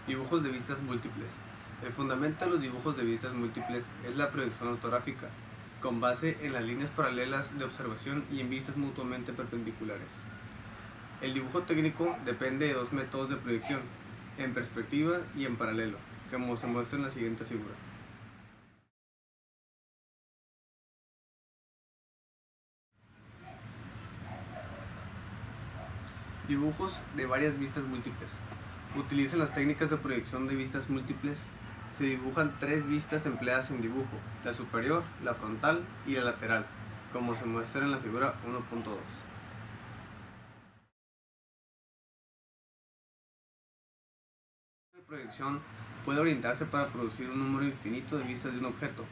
Dibujos de vistas múltiples. El fundamento de los dibujos de vistas múltiples es la proyección ortográfica, con base en las líneas paralelas de observación y en vistas mutuamente perpendiculares. El dibujo técnico depende de dos métodos de proyección, en perspectiva y en paralelo, como se muestra en la siguiente figura. Dibujos de varias vistas múltiples. Utilizan las técnicas de proyección de vistas múltiples. Se dibujan tres vistas empleadas en dibujo, la superior, la frontal y la lateral, como se muestra en la figura 1.2. La proyección puede orientarse para producir un número infinito de vistas de un objeto.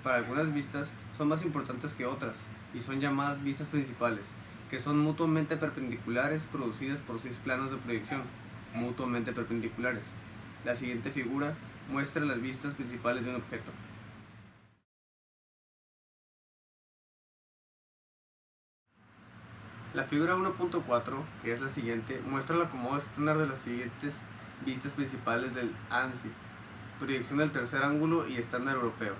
Para algunas vistas son más importantes que otras y son llamadas vistas principales, que son mutuamente perpendiculares producidas por 6 planos de proyección, mutuamente perpendiculares. La siguiente figura muestra las vistas principales de un objeto. La figura 1.4, que es la siguiente, muestra el acomodo estándar de las siguientes vistas principales del ANSI, proyección del tercer ángulo y estándar europeo.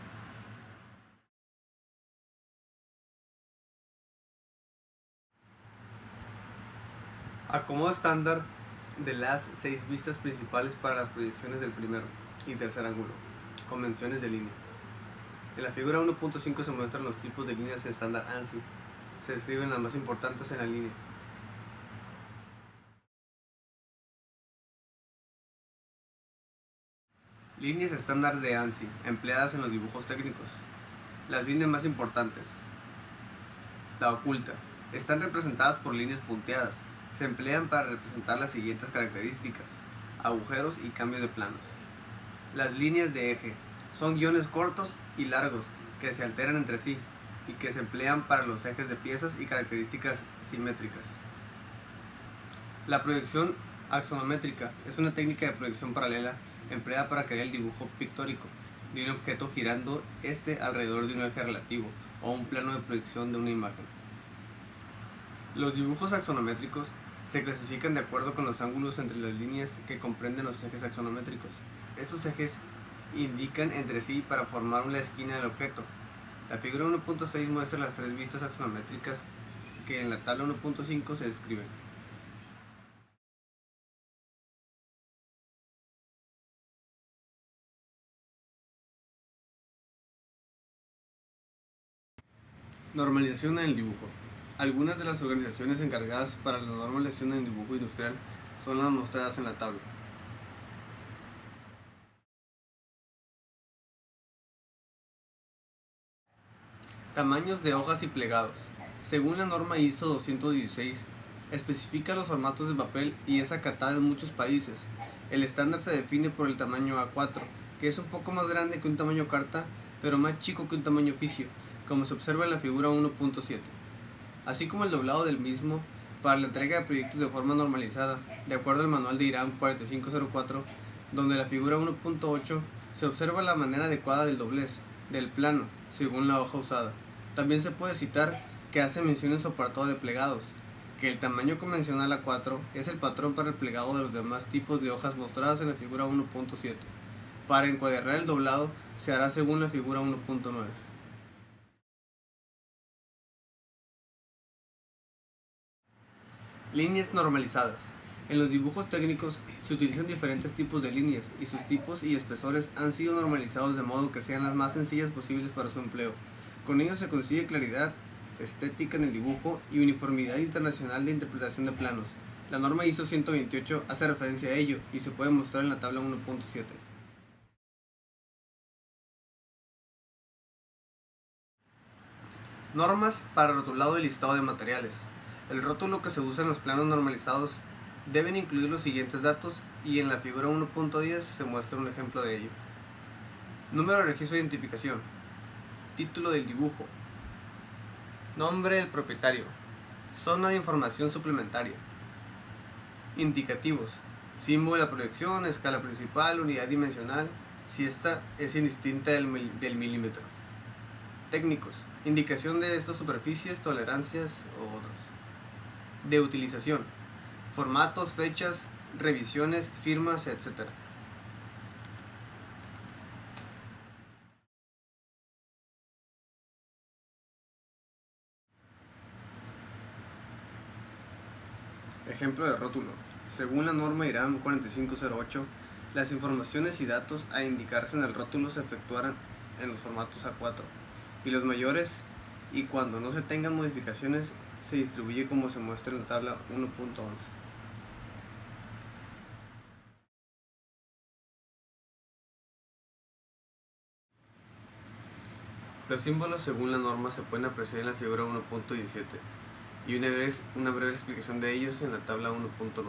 Acomodo estándar de las 6 vistas principales para las proyecciones del primero y tercer ángulo. Convenciones de línea. En la figura 1.5 se muestran los tipos de líneas estándar ANSI. Se describen las más importantes en la línea. Líneas estándar de ANSI, empleadas en los dibujos técnicos. Las líneas más importantes. La oculta. Están representadas por líneas punteadas. Se emplean para representar las siguientes características: agujeros y cambios de planos. Las líneas de eje son guiones cortos y largos que se alternan entre sí y que se emplean para los ejes de piezas y características simétricas. La proyección axonométrica es una técnica de proyección paralela empleada para crear el dibujo pictórico de un objeto girando alrededor de un eje relativo o un plano de proyección de una imagen. Los dibujos axonométricos se clasifican de acuerdo con los ángulos entre las líneas que comprenden los ejes axonométricos. Estos ejes indican entre sí para formar una esquina del objeto. La figura 1.6 muestra las tres vistas axonométricas que en la tabla 1.5 se describen. Normalización en el dibujo. Algunas de las organizaciones encargadas para la normalización en el dibujo industrial son las mostradas en la tabla. Tamaños de hojas y plegados. Según la norma ISO 216, especifica los formatos de papel y es acatada en muchos países. El estándar se define por el tamaño A4, que es un poco más grande que un tamaño carta, pero más chico que un tamaño oficio, como se observa en la figura 1.7. Así como el doblado del mismo para la entrega de proyectos de forma normalizada, de acuerdo al manual de IRAM 4504, donde la figura 1.8 se observa la manera adecuada del doblez del plano, según la hoja usada. También se puede citar que hace mención en su apartado de plegados, que el tamaño convencional A4 es el patrón para el plegado de los demás tipos de hojas mostradas en la figura 1.7. Para encuadrar el doblado se hará según la figura 1.9. Líneas normalizadas. En los dibujos técnicos se utilizan diferentes tipos de líneas y sus tipos y espesores han sido normalizados de modo que sean las más sencillas posibles para su empleo. Con ello se consigue claridad, estética en el dibujo y uniformidad internacional de interpretación de planos. La norma ISO 128 hace referencia a ello y se puede mostrar en la tabla 1.7. Normas para rotulado y listado de materiales. El rótulo que se usa en los planos normalizados deben incluir los siguientes datos y en la figura 1.10 se muestra un ejemplo de ello. Número de registro de identificación. Título del dibujo. Nombre del propietario. Zona de información suplementaria. Indicativos. Símbolo de la proyección, escala principal, unidad dimensional, si esta es indistinta del milímetro. Técnicos. Indicación de estas superficies, tolerancias o otros. De utilización. Formatos, fechas, revisiones, firmas, etc. Ejemplo de rótulo. Según la norma IRAM 4508, las informaciones y datos a indicarse en el rótulo se efectuarán en los formatos A4 y los mayores, y cuando no se tengan modificaciones se distribuye como se muestra en la tabla 1.11. Los símbolos según la norma se pueden apreciar en la figura 1.17 y una breve explicación de ellos en la tabla 1.9.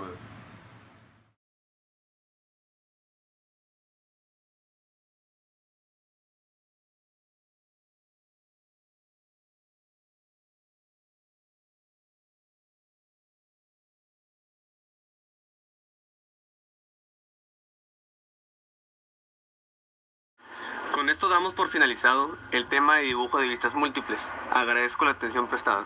Con esto damos por finalizado el tema de dibujo de vistas múltiples. Agradezco la atención prestada.